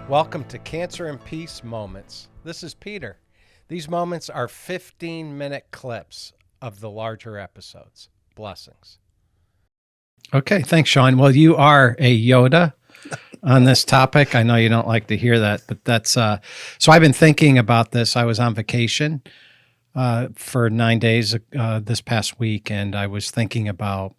Welcome to Cancer and Peace Moments. This is Peter. These moments are 15-minute clips of the larger episodes. Blessings. Okay, thanks, Sean. Well, you are a Yoda on this topic. I know you don't like to hear that, but that's so I've been thinking about this. I was on vacation for 9 days this past week, and I was thinking about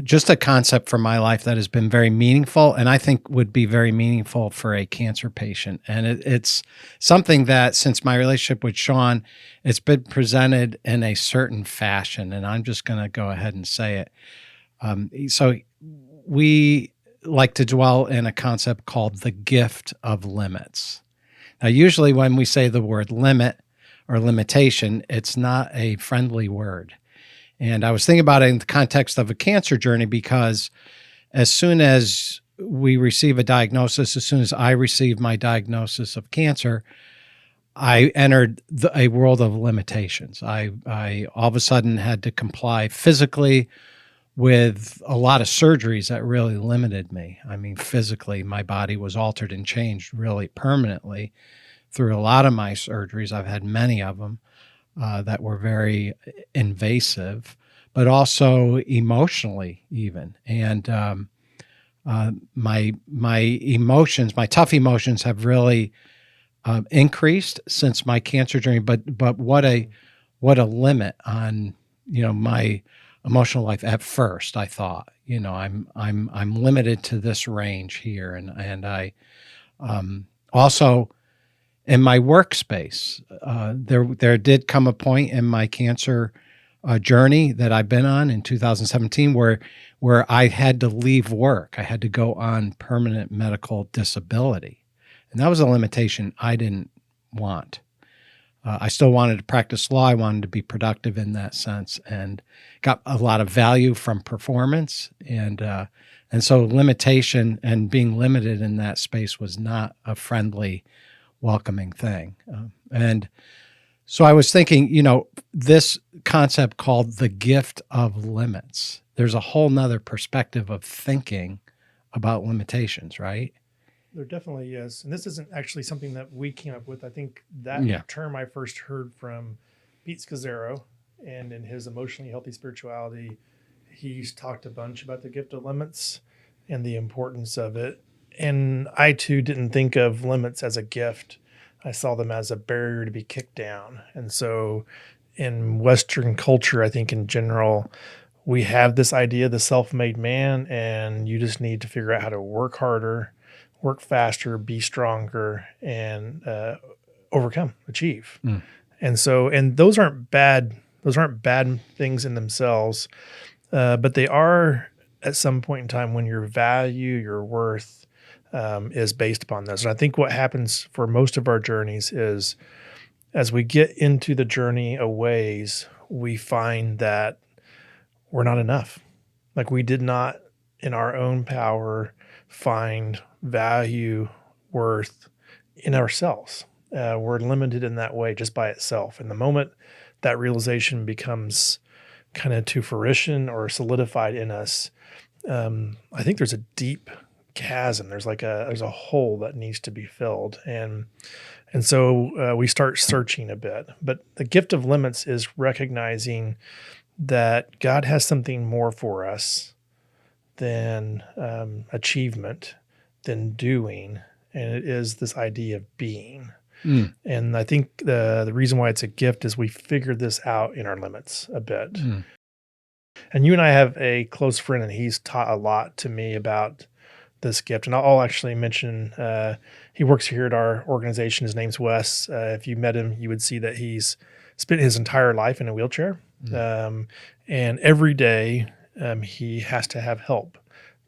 just a concept for my life that has been very meaningful, and I think would be very meaningful for a cancer patient. And it's something that, since my relationship with Sean, it's been presented in a certain fashion, and I'm just going to go ahead and say it. So we like to dwell in a concept called the gift of limits. Now, usually when we say the word limit or limitation, it's not a friendly word. And I was thinking about it in the context of a cancer journey, because as soon as we receive a diagnosis, as soon as I received my diagnosis of cancer, I entered a world of limitations. I all of a sudden had to comply physically with a lot of surgeries that really limited me. I mean, physically, my body was altered and changed really permanently through a lot of my surgeries. I've had many of them. That were very invasive, but also emotionally even. And my emotions, my tough emotions, have really increased since my cancer journey. But what a limit on my emotional life. At first, I thought I'm limited to this range here, and I also. In my workspace, there did come a point in my cancer journey that I've been on in 2017 where I had to leave work. I had to go on permanent medical disability. And that was a limitation I didn't want. I still wanted to practice law. I wanted to be productive in that sense, and got a lot of value from performance. And so limitation and being limited in that space was not a friendly, welcoming thing. And so I was thinking, this concept called the gift of limits, there's a whole nother perspective of thinking about limitations, right? There definitely is. And this isn't actually something that we came up with. I think that term I first heard from Pete Scazzaro, and in his Emotionally Healthy Spirituality, he's talked a bunch about the gift of limits and the importance of it. And I, too, didn't think of limits as a gift. I saw them as a barrier to be kicked down. And so in Western culture, I think in general, we have this idea, the self-made man, and you just need to figure out how to work harder, work faster, be stronger, and achieve. And those aren't bad things in themselves, but they are at some point in time when your value, your worth, is based upon this. And I think what happens for most of our journeys is, as we get into the journey a ways, we find that we're not enough. Like, we did not, in our own power, find value, worth in ourselves. We're limited in that way just by itself. And the moment that realization becomes kind of to fruition or solidified in us, I think there's a deep chasm. There's a hole that needs to be filled, and so we start searching a bit. But the gift of limits is recognizing that God has something more for us than achievement, than doing, and it is this idea of being. And I think the reason why it's a gift is we figured this out in our limits a bit. And you and I have a close friend, and he's taught a lot to me about this gift. And I'll actually mention, he works here at our organization. His name's Wes. If you met him, you would see that he's spent his entire life in a wheelchair. And every day he has to have help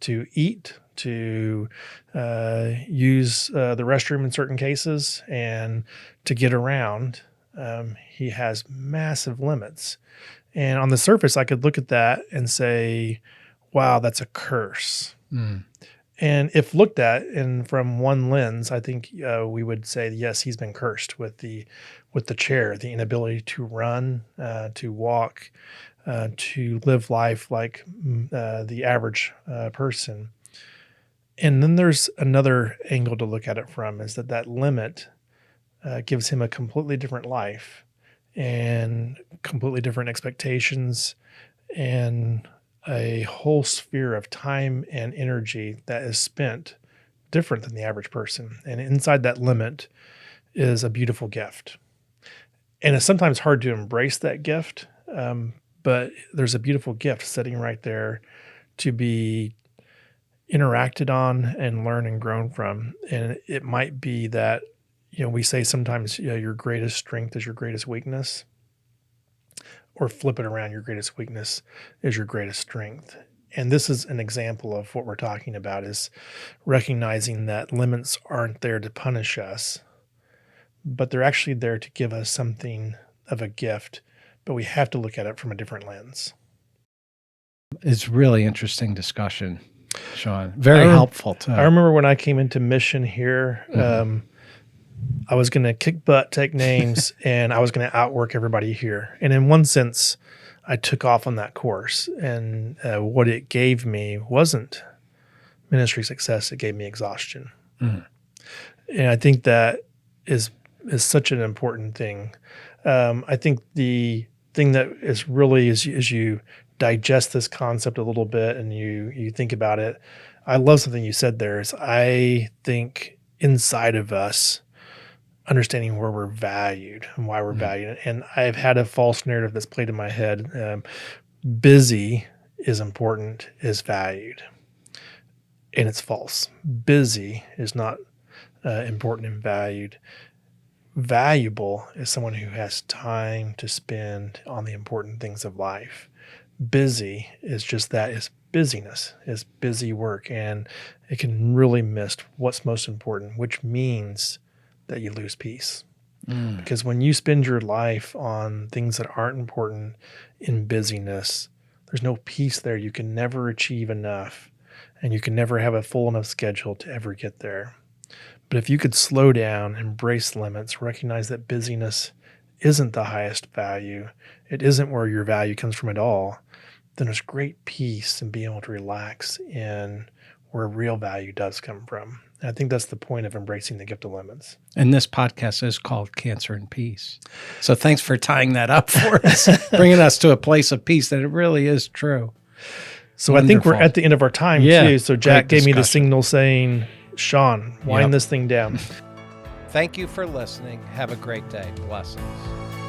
to eat, to use the restroom in certain cases, and to get around. He has massive limits. And on the surface, I could look at that and say, wow, that's a curse. And if looked at and from one lens, I think we would say, yes, he's been cursed with the chair, the inability to run, to walk, to live life like the average person. And then there's another angle to look at it from, is that limit gives him a completely different life and completely different expectations and a whole sphere of time and energy that is spent different than the average person. And inside that limit is a beautiful gift. And it's sometimes hard to embrace that gift, but there's a beautiful gift sitting right there to be interacted on and learn and grown from. And it might be that, we say sometimes, your greatest strength is your greatest weakness, or flip it around, your greatest weakness is your greatest strength. And this is an example of what we're talking about, is recognizing that limits aren't there to punish us, but they're actually there to give us something of a gift, but we have to look at it from a different lens. It's really interesting discussion, Sean. Very helpful too. I remember when I came into mission here, I was going to kick butt, take names, and I was going to outwork everybody here. And in one sense, I took off on that course. And what it gave me wasn't ministry success. It gave me exhaustion. And I think that is such an important thing. I think the thing that is really, as you digest this concept a little bit and you think about it, I love something you said there, is I think inside of us, understanding where we're valued and why we're valued. And I've had a false narrative that's played in my head. Busy is important, is valued. And it's false. Busy is not important and valued. Valuable is someone who has time to spend on the important things of life. Busy is just that, is busyness, is busy work. And it can really miss what's most important, which means that you lose peace. Because when you spend your life on things that aren't important in busyness, there's no peace there. You can never achieve enough, and you can never have a full enough schedule to ever get there. But if you could slow down, embrace limits, recognize that busyness isn't the highest value, it isn't where your value comes from at all, then there's great peace in being able to relax in where real value does come from. And I think that's the point of embracing the gift of limits. And this podcast is called Cancer and Peace. So thanks for tying that up for us, bringing us to a place of peace that it really is true. So wonderful. I think we're at the end of our time too. So Jack gave me the signal saying, Sean, wind this thing down. Thank you for listening. Have a great day. Blessings.